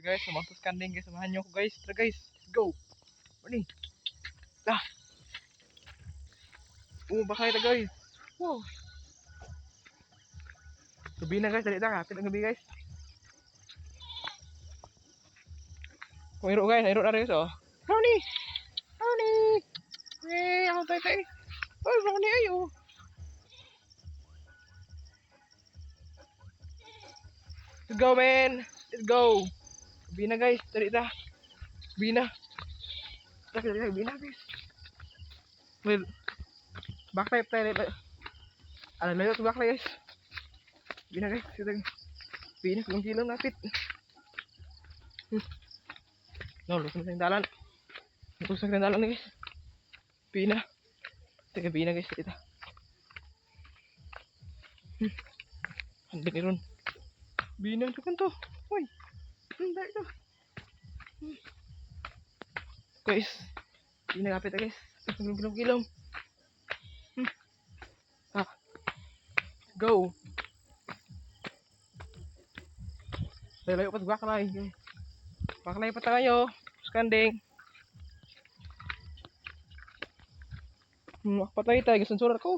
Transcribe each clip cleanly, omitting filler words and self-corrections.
Tara guys, mamantuskan din guys. Samahan nyo ako guys. Tara guys, let's go. Mani. Lah. Bakay ta guys. Wow. Gabi na guys, dali ta. Kapit ang gabi guys. Kung hiro guys, hiro na rin guys oh. Brownie! Brownie! Eh, ako tayo. Oh, Brownie ayo. Let's go man. Let's go. Gabi na guys, dali ta. Gabi na. Gabi na guys. Well, backlight tayo. Ano layo ito backlight guys. Gabi na guys. Gabi na, kung kilom napit. No, lusong sa dalan. Lusong sa dalan guys. Gabi na. Gabi na guys, dali ta. Handa ni ron. Gabi na ito kanto. Uy, handa ito. Guys, gabi na kapit guys. Kilom. Go. Layo pa sa baklay. Baklay pa tayo. Skanding. Patay tayo. Gusto surat ko.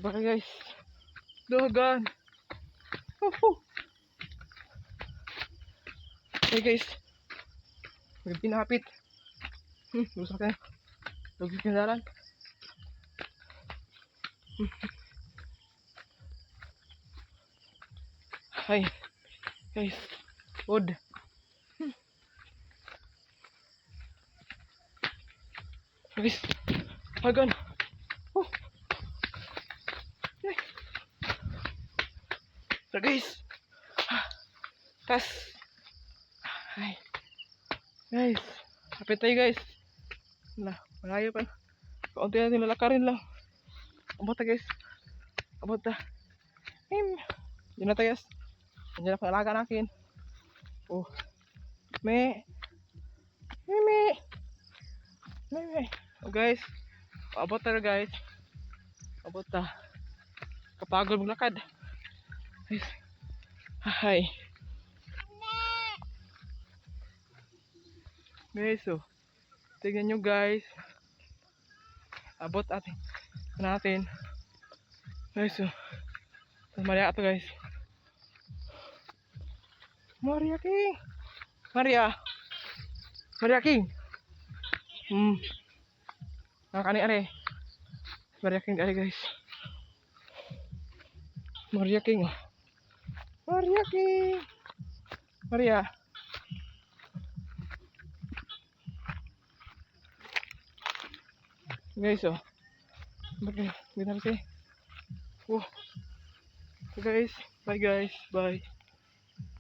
Bakit guys? Dogan. Hey guys. May pinapit. Lusak na. Lugis yung dalan. Hay. Guys. Wood. Guys. Hagan. So guys. Tas. Hay. Guys. Kapit tayo guys. Nah, malayo pa. Kaunti natin lalakarin lang. Abot ta guys. Abot ta. Yun na tayo guys. Nandiyan ako alaga nakin. Oh. Me. Oh guys. Abot ta guys. Abot ta. Kapagod maglakad. Guys. Hay. Guys, oh. Tingnan nyo guys. Abot natin. Guys, oh. Maria ito guys. Maria King. Maria King. Nakakani are. Maria King are guys. Maria King. Maria King. Maria. Guys, oh. Bakit? Binarap eh. Oh. So guys, bye guys. Bye.